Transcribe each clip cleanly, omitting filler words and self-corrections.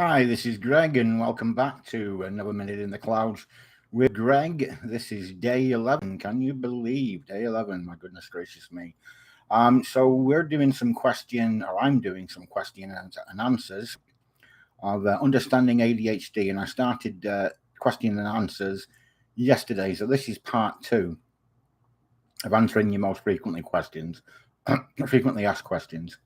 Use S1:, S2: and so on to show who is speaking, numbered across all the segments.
S1: Hi, this is Greg, and welcome back to another Minute in the Clouds with Greg. This is day 11. Can you believe day 11? My goodness gracious me. So we're doing some I'm doing some question and answers of understanding ADHD, and I started question and answers yesterday. So this is part 2 of answering your most frequently asked questions.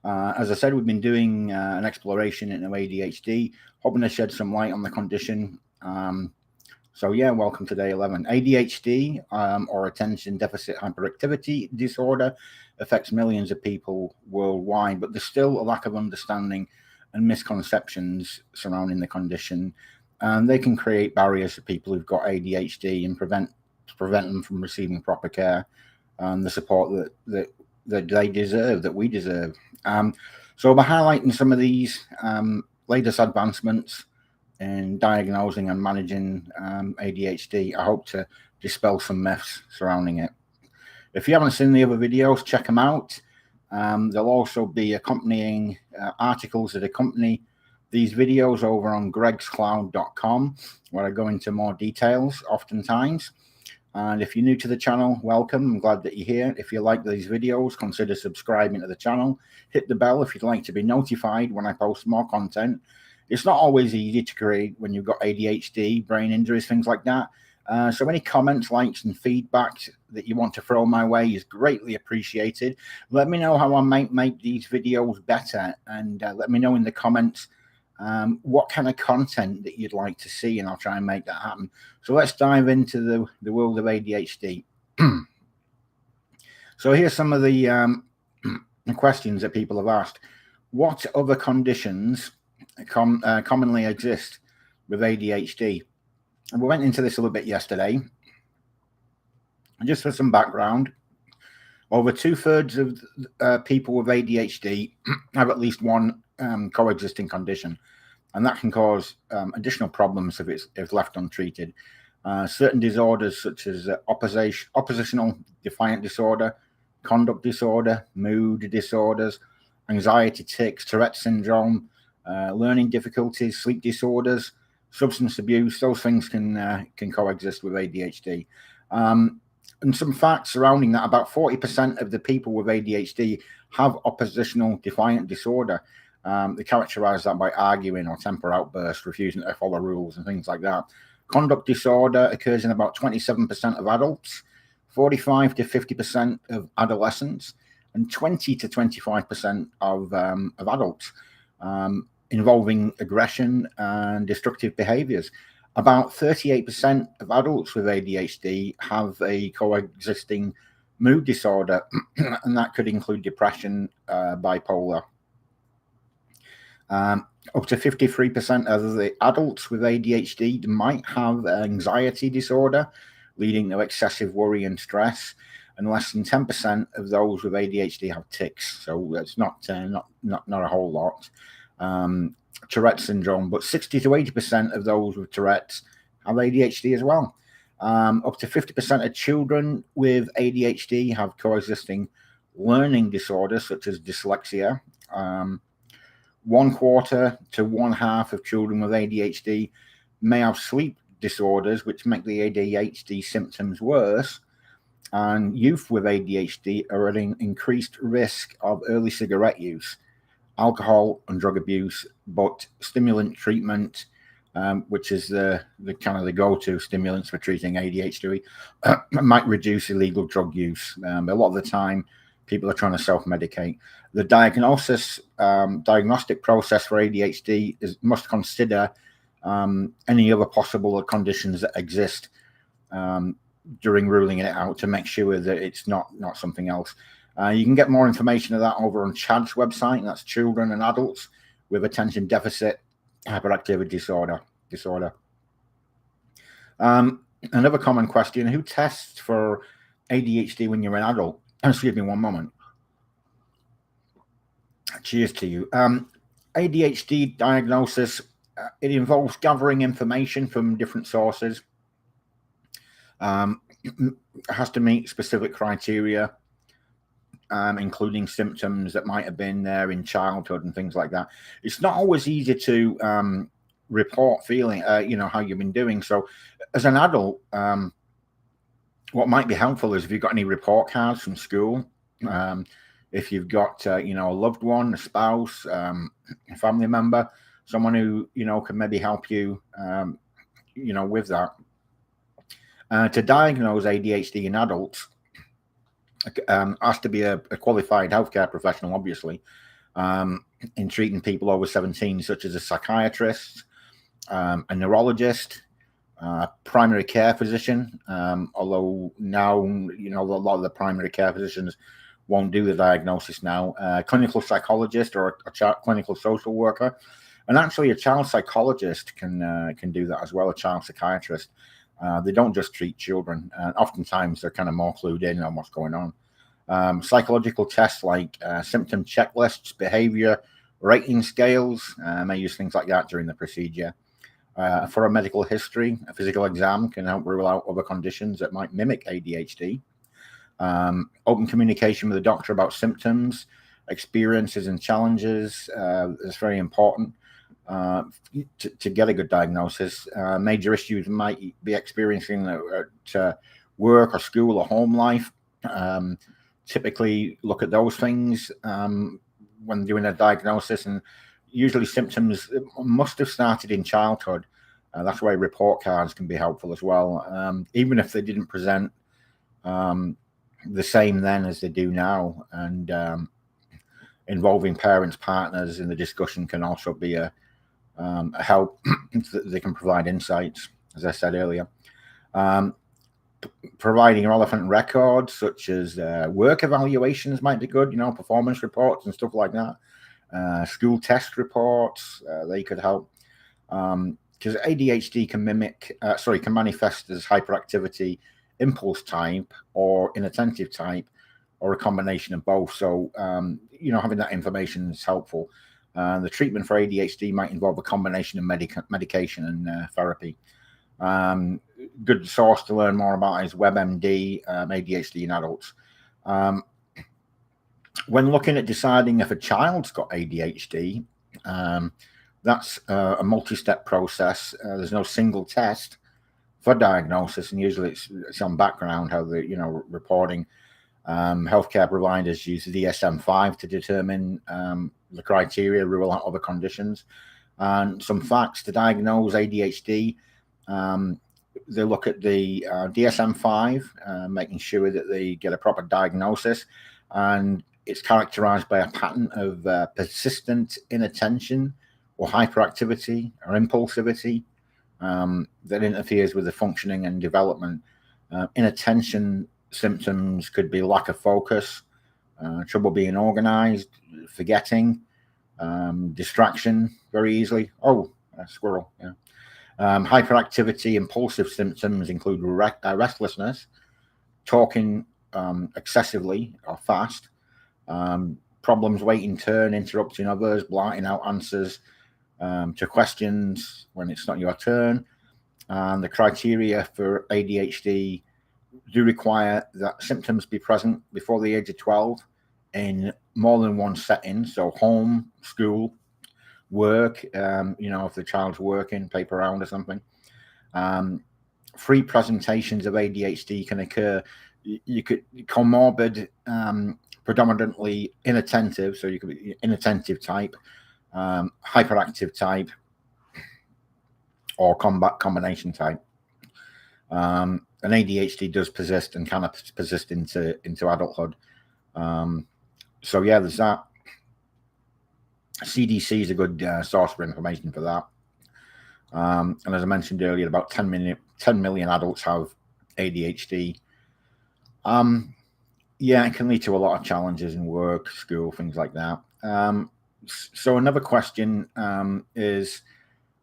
S1: As I said, we've been doing an exploration into ADHD, hoping to shed some light on the condition. Welcome to day 11. ADHD, or Attention Deficit Hyperactivity Disorder, affects millions of people worldwide, but there's still a lack of understanding and misconceptions surrounding the condition, and they can create barriers for people who've got ADHD and prevent them from receiving proper care and the support that we deserve. So by highlighting some of these latest advancements in diagnosing and managing ADHD, I hope to dispel some myths surrounding it. If you haven't seen the other videos, check them out. There'll also be accompanying articles that accompany these videos over on gregscloud.com, where I go into more details oftentimes. And if you're new to the channel, welcome. I'm glad that you're here. If you like these videos, consider subscribing to the channel. Hit the bell if you'd like to be notified when I post more content. It's not always easy to create when you've got ADHD, brain injuries, things like that. So any comments, likes, and feedback that you want to throw my way is greatly appreciated. Let me know how I might make these videos better, and let me know in the comments what kind of content that you'd like to see, and I'll try and make that happen. So let's dive into the world of ADHD. So here's some of the questions that people have asked. What other conditions commonly exist with ADHD? And we went into this a little bit yesterday. And just for some background, over 2/3 of people with ADHD have at least one coexisting condition, and that can cause additional problems if it's left untreated. Certain disorders such as oppositional defiant disorder, conduct disorder, mood disorders, anxiety tics, Tourette's syndrome, learning difficulties, sleep disorders, substance abuse, those things can coexist with ADHD. And some facts surrounding that: about 40% of the people with ADHD have oppositional defiant disorder. They characterize that by arguing or temper outbursts, refusing to follow rules and things like that. Conduct disorder occurs in about 27% of adults, 45 to 50% of adolescents, and 20 to 25% of adults, involving aggression and destructive behaviors. About 38% of adults with ADHD have a coexisting mood disorder, and that could include depression, bipolar. Up to 53% of the adults with ADHD might have anxiety disorder, leading to excessive worry and stress, and less than 10% of those with ADHD have tics. So it's not a whole lot. Tourette's syndrome, but 60 to 80% of those with Tourette's have ADHD as well. Up to 50% of children with ADHD have coexisting learning disorders such as dyslexia. 1/4 to 1/2 of children with ADHD may have sleep disorders, which make the ADHD symptoms worse. And youth with ADHD are at an increased risk of early cigarette use, alcohol and drug abuse, but stimulant treatment, which is the kind of the go-to stimulants for treating ADHD, might reduce illegal drug use. A lot of the time, people are trying to self-medicate. The diagnostic process for ADHD must consider any other possible conditions that exist during ruling it out to make sure that it's not something else. You can get more information of that over on CHADD's website, and that's Children and Adults with Attention Deficit Hyperactivity Disorder. Another common question: who tests for ADHD when you're an adult? Excuse me one moment. Cheers to you. ADHD diagnosis, it involves gathering information from different sources. It has to meet specific criteria. including symptoms that might have been there in childhood and things like that. It's not always easy to report feeling, how you've been doing. So as an adult, what might be helpful is if you've got any report cards from school, if you've got, a loved one, a spouse, a family member, someone who, can maybe help you, with that. To diagnose ADHD in adults, has to be a qualified healthcare professional, obviously, in treating people over 17, such as a psychiatrist, a neurologist, primary care physician, although now, a lot of the primary care physicians won't do the diagnosis now, clinical psychologist or a clinical social worker. And actually a child psychologist can do that as well, a child psychiatrist. They don't just treat children. Oftentimes they're kind of more clued in on what's going on. Psychological tests like symptom checklists, behavior rating scales, may use things like that during the procedure. For a medical history, a physical exam can help rule out other conditions that might mimic ADHD. Open communication with the doctor about symptoms, experiences and challenges is very important to get a good diagnosis. Major issues might be experiencing at work or school or home life. Typically look at those things when doing a diagnosis, and usually symptoms must have started in childhood. That's why report cards can be helpful as well. Even if they didn't present the same then as they do now, and involving parents, partners in the discussion can also be a help. They can provide insights, as I said earlier. Providing relevant records such as work evaluations might be good, performance reports and stuff like that. School test reports, they could help. Because ADHD can manifest as hyperactivity, impulse type, or inattentive type, or a combination of both. So, having that information is helpful. The treatment for ADHD might involve a combination of medication and therapy. Good source to learn more about is WebMD, ADHD in adults. When looking at deciding if a child's got ADHD, that's a multi-step process. There's no single test for diagnosis, and usually it's on background how the reporting. Healthcare providers use the DSM-5 to determine the criteria, rule out other conditions. And some facts to diagnose ADHD, they look at the DSM-5, making sure that they get a proper diagnosis, and it's characterized by a pattern of persistent inattention or hyperactivity or impulsivity that interferes with the functioning and development. Inattention symptoms could be lack of focus, trouble being organized, forgetting, distraction very easily. Oh, a squirrel, yeah. Hyperactivity, impulsive symptoms include restlessness, talking excessively or fast, problems waiting turn, interrupting others, blurting out answers to questions when it's not your turn. And the criteria for ADHD do require that symptoms be present before the age of 12 in more than one setting. So home, school, work, if the child's working, paper round or something. Free presentations of ADHD can occur. You could comorbid, predominantly inattentive. So you could be inattentive type, hyperactive type, or combination type. And ADHD does persist and can persist into adulthood. So yeah, there's that. CDC is a good source for information for that. And as I mentioned earlier, about 10 million adults have ADHD. Yeah, it can lead to a lot of challenges in work, school, things like that. So another question is,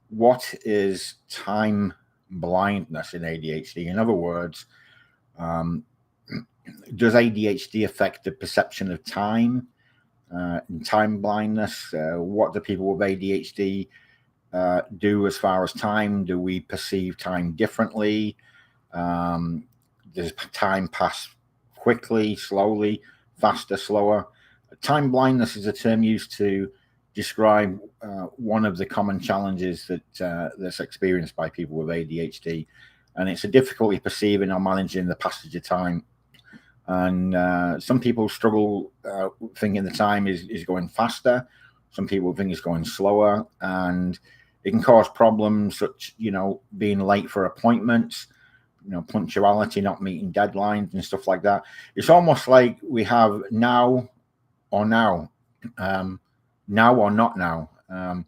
S1: what is time blindness in ADHD? In other words, does ADHD affect the perception of time? In time blindness, what do people with ADHD do as far as time? Do we perceive time differently? Does time pass quickly, slowly, faster, slower. Time blindness is a term used to describe one of the common challenges that's experienced by people with ADHD, and it's a difficulty perceiving or managing the passage of time. And some people struggle thinking the time is going faster. Some people think it's going slower, and it can cause problems such, being late for appointments, punctuality, not meeting deadlines and stuff like that. It's almost like we have now or now, now or not now. A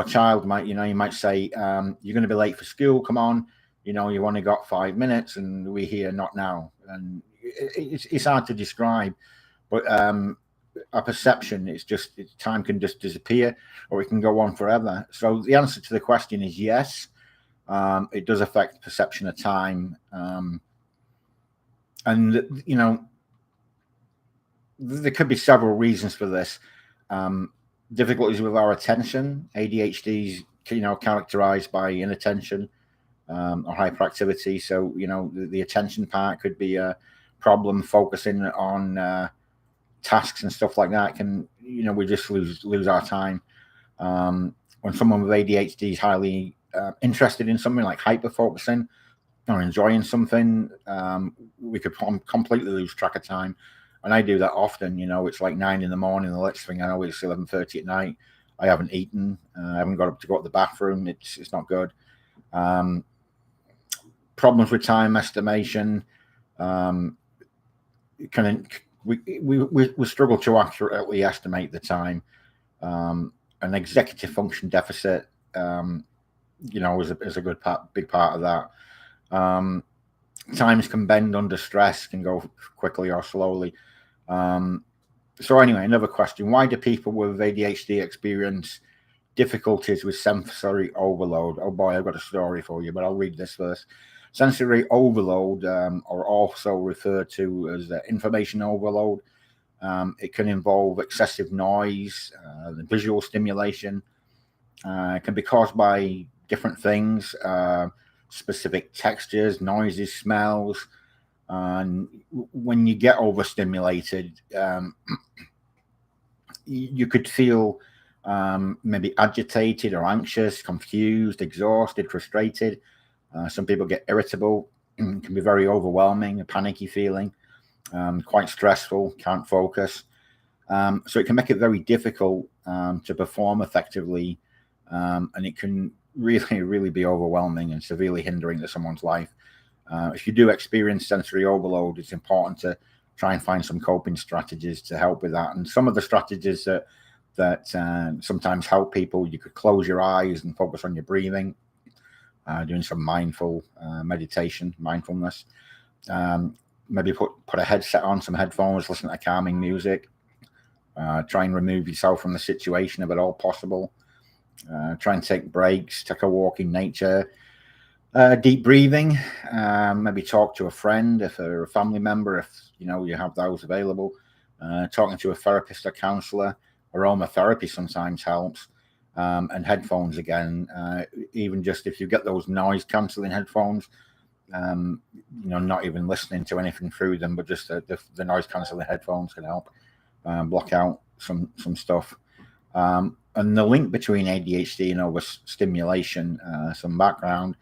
S1: child might, you might say, you're going to be late for school. Come on, you've only got 5 minutes, and we hear not now. And it's hard to describe, but our perception, time can just disappear, or it can go on forever. So the answer to the question is yes. It does affect perception of time, and there could be several reasons for this. Difficulties with our attention. ADHD is characterized by inattention or hyperactivity. So the attention part could be a problem. Focusing on tasks and stuff like that we just lose our time. When someone with ADHD is highly interested in something, like hyper-focusing or enjoying something, we could completely lose track of time. And I do that often. It's like 9 in the morning. The next thing I know, it's 11:30 at night. I haven't eaten. I haven't got up to go to the bathroom. It's not good. Problems with time estimation. We struggle to accurately estimate the time. An executive function deficit, is a big part of that. Times can bend under stress, can go quickly or slowly. So anyway, another question: why do people with ADHD experience difficulties with sensory overload? Oh boy, I've got a story for you, but I'll read this first. Sensory overload, or also referred to as information overload, it can involve excessive noise, visual stimulation. It can be caused by different things, specific textures, noises, smells. And when you get overstimulated, you could feel maybe agitated or anxious, confused, exhausted, frustrated. Some people get irritable. It can be very overwhelming, a panicky feeling, quite stressful, can't focus. So it can make it very difficult to perform effectively, and it can really, really be overwhelming and severely hindering to someone's life. If you do experience sensory overload, it's important to try and find some coping strategies to help with that. And some of the strategies that sometimes help people, you could close your eyes and focus on your breathing, doing some mindful meditation, mindfulness. Maybe put a headset on, some headphones, listen to calming music. Try and remove yourself from the situation if at all possible. Try and take breaks, take a walk in nature. Deep breathing, maybe talk to a friend if a family member, if you have those available. Talking to a therapist or counselor. Aromatherapy sometimes helps. And headphones again, even just if you get those noise cancelling headphones, not even listening to anything through them, but just the noise cancelling headphones can help block out some stuff. And the link between ADHD and overstimulation, some background.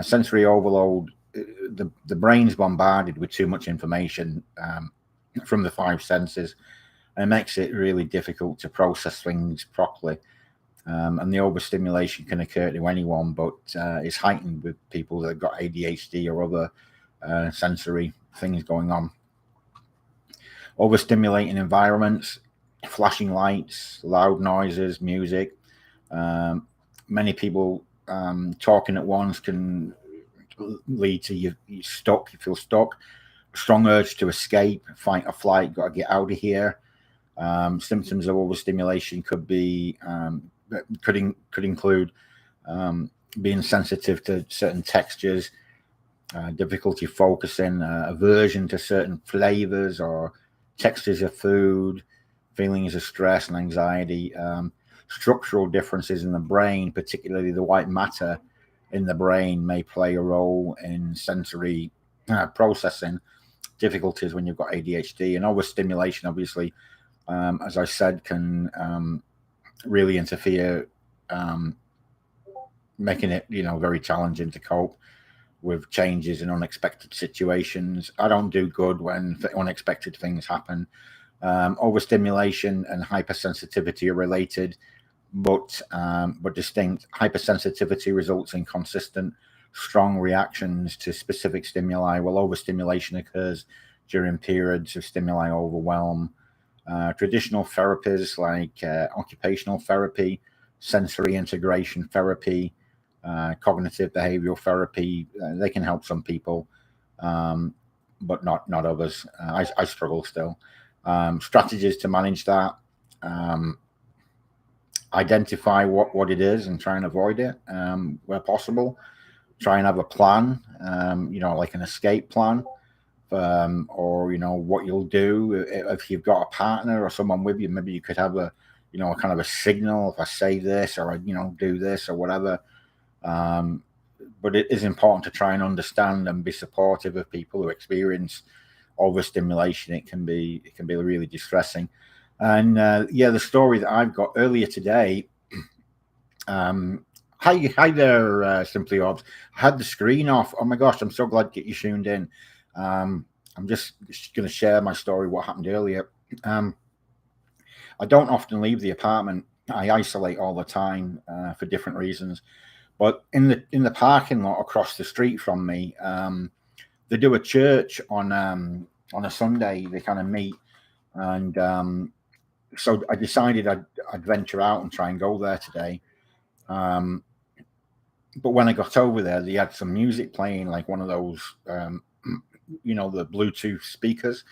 S1: Sensory overload, the brain's bombarded with too much information from the 5 senses, and it makes it really difficult to process things properly. And the overstimulation can occur to anyone, but it's heightened with people that have got ADHD or other sensory things going on. Overstimulating environments, flashing lights, loud noises, music. Many people talking at once can lead to you stuck. You feel stuck. Strong urge to escape, fight or flight. Got to get out of here. Symptoms of overstimulation could include being sensitive to certain textures, difficulty focusing, aversion to certain flavors or textures of food, feelings of stress and anxiety. Structural differences in the brain, particularly the white matter in the brain, may play a role in sensory processing. difficulties when you've got ADHD. And overstimulation, obviously, as I said, can really interfere, making it, very challenging to cope with changes in unexpected situations. I don't do good when unexpected things happen. Overstimulation and hypersensitivity are related, but distinct. Hypersensitivity results in consistent, strong reactions to specific stimuli, while overstimulation occurs during periods of stimuli overwhelm. Traditional therapies like occupational therapy, sensory integration therapy, cognitive behavioral therapy, they can help some people, but not others. I struggle still. Strategies to manage that: identify what it is and try and avoid it where possible. Try and have a plan, like an escape plan, or what you'll do if you've got a partner or someone with you. Maybe you could have a kind of a signal: if I say this, or I do this, or whatever. But it is important to try and understand and be supportive of people who experience overstimulation. It can be really distressing. And the story that I've got earlier today. Hi there, Simply Orbs. I had the screen off. Oh my gosh, I'm so glad that you tuned in. I'm just going to share my story, what happened earlier. I don't often leave the apartment. I isolate all the time for different reasons. But in the parking lot across the street from me, they do a church on a Sunday. They kind of meet, and so I decided I'd venture out and try and go there today. But when I got over there, they had some music playing, like one of those, the Bluetooth speakers.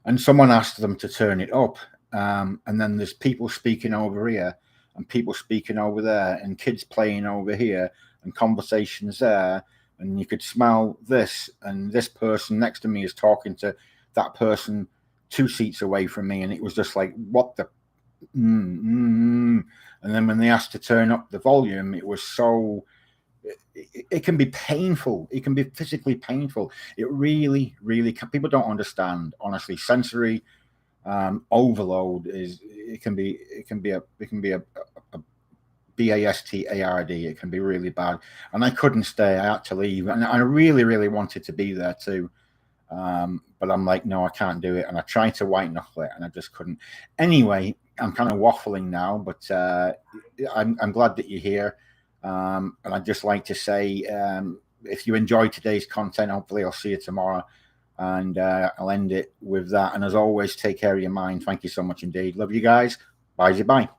S1: And someone asked them to turn it up. And then there's people speaking over here and people speaking over there and kids playing over here and conversations there. And you could smell this, and this person next to me is talking to that person 2 seats away from me. And it was just like, what the... And then when they asked to turn up the volume, it was so... It can be painful. It can be physically painful. It really, really can. People don't understand, honestly. Sensory overload it can be a BASTARD. It can be really bad. And I couldn't stay. I had to leave. And I really, really wanted to be there too. But I'm like, no, I can't do it. And I tried to white knuckle it and I just couldn't. Anyway, I'm kind of waffling now, but I'm glad that you're here. And I'd just like to say, if you enjoyed today's content, hopefully I'll see you tomorrow. And I'll end it with that. And as always, take care of your mind. Thank you so much indeed. Love you guys. Bye.